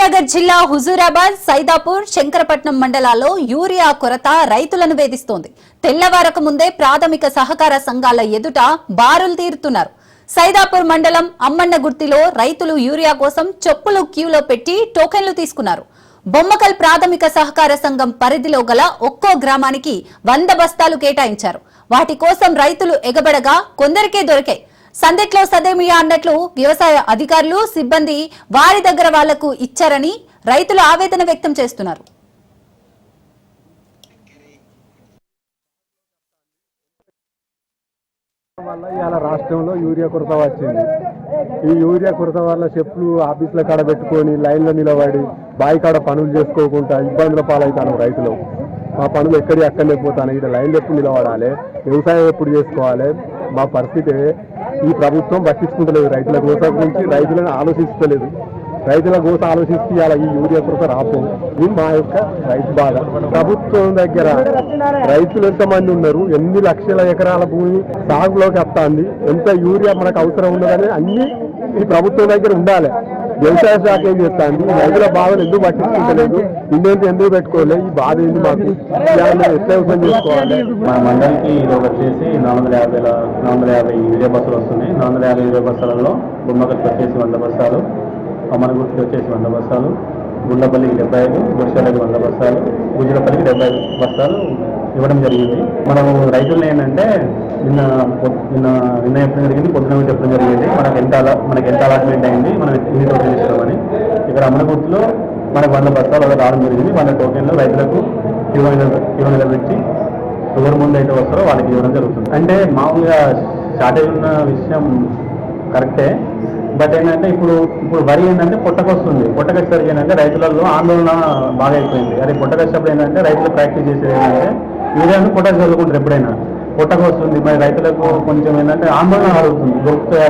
నగర్ జిల్లా హుజూరాబాద్, సైదాపూర్, శంకరపట్నం మండలాల్లో యూరియా కొరత రైతులను వేధిస్తోంది. తెల్లవారక ముందే ప్రాథమిక సహకార సంఘాల ఎదుట బారులు తీరుతున్నారు. సైదాపూర్ మండలం అమ్మన్నగుర్తిలో రైతులు యూరియా కోసం చెప్పులు క్యూలో పెట్టి టోకెన్లు తీసుకున్నారు. బొమ్మకల్ ప్రాథమిక సహకార సంఘం పరిధిలో గల ఒక్కో గ్రామానికి 100 బస్తాలు కేటాయించారు. వాటి కోసం రైతులు ఎగబడగా కొందరికే దొరికాయి. సందెట్లో సదేమియా అన్నట్లు వ్యవసాయ అధికారులు, సిబ్బంది వారి దగ్గర వాళ్లకు ఇచ్చారని రైతులు ఆవేదన వ్యక్తం చేస్తున్నారు. రాష్ట్రంలో యూరియా కొరత వచ్చింది. ఈ యూరియా కొరత వల్ల చెప్పులు ఆఫీసుల కాడ పెట్టుకొని లైన్లో నిలబడి బావి కాడ పనులు చేసుకోకుండా ఇబ్బందుల పాలవుతాను రైతులు. మా పనులు అక్కడనే పోతాను. ఇక్కడ లైన్లు ఎప్పుడు నిలబడాలి, వ్యవసాయం ఎప్పుడు చేసుకోవాలి, మా పరిస్థితి ఈ ప్రభుత్వం పట్టించుకుంటలేదు. రైతుల గోస గురించి రైతులను ఆలోచిస్తలేదు. రైతుల గోస ఆలోచిస్తే ఇలా ఈ యూరియా కొరత రాపు. ఇది మా యొక్క రైతు బాధ. ప్రభుత్వం దగ్గర రైతులు ఎంతమంది ఉన్నారు, ఎన్ని లక్షల ఎకరాల భూమి సాగులోకి వస్తుంది, ఎంత యూరియా మనకు అవసరం ఉన్నదని అన్ని ఈ ప్రభుత్వం దగ్గర ఉండాలి. వ్యవసాయ శాఖ ఏం చేస్తాంది, రైతుల బాధలు ఎందుకు పట్టించుకుంటలేదు, ఇండేంటి ఎందుకు పెట్టుకోలేదు, ఈ బాధ ఏంటి, మాకు ఎట్లా వ్యవసాయం చేసుకోవాలి. మన మండలికి ఇది వచ్చేసి 450 యూరియా బస్సులు వస్తున్నాయి. 450 యూరియా బస్సులలో బొమ్మకకి వచ్చేసి 100 బస్తాలు, అమ్మనగుర్తికి వచ్చేసి 100 బస్తాలు, గుండపల్లికి 75, గుడిసెలకి 100 బస్తాలు, గుజ్జలపల్లికి 70 బస్తాలు ఇవ్వడం జరిగింది. మనము రైతులను ఏంటంటే నిన్న చెప్పడం జరిగింది, పొద్దున చెప్పడం జరిగింది మనకి ఎంత అలాట్మెంట్ అయింది, మనం ఎన్ని టోకెన్లు ఇస్తామని. ఇక్కడ అమ్మనగుర్తిలో మనకు 100 బస్తాలు అలా రావడం జరిగింది. 100 టోకెన్లు రైతులకు క్యూ నిలబెట్టి ఎవరు ముందు అయితే వస్తారో వాళ్ళకి ఇవ్వడం జరుగుతుంది. అంటే మామూలుగా షార్టేజ్ ఉన్న విషయం కరెక్టే, బట్ ఏంటంటే ఇప్పుడు వరి ఏంటంటే పొట్టకొస్తుంది. పొట్టకొచ్చేసరికి ఏంటంటే రైతులలో ఆందోళన బాగా అయిపోయింది. అదే పొట్టకొచ్చినప్పుడు ఏంటంటే రైతులు ప్రాక్టీస్ చేసేది ఏంటంటే యూరియాను పొట్టకు చదువుకుంటారు. ఎప్పుడైనా పొట్టకొస్తుంది, మరి రైతులకు కొంచెం ఏంటంటే ఆందోళన కలుగుతుంది.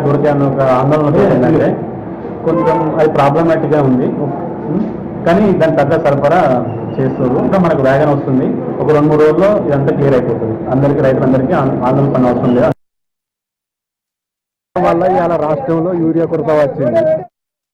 దొరికే అన్న ఒక ఆందోళన ఏంటంటే కొంచెం అది ప్రాబ్లమాటిక్గా ఉంది. కానీ దాని తగ్గ సరఫరా చేస్తారు. ఇంకా మనకు వ్యాగన్ వస్తుంది. ఒక 2-3 రోజుల్లో ఇదంతా క్లియర్ అయిపోతుంది. రైతులందరికీ ఆందోళన పని అవసరం లేదు. వల్ల ఇవాళ రాష్ట్రంలో యూరియా కొరత వచ్చింది.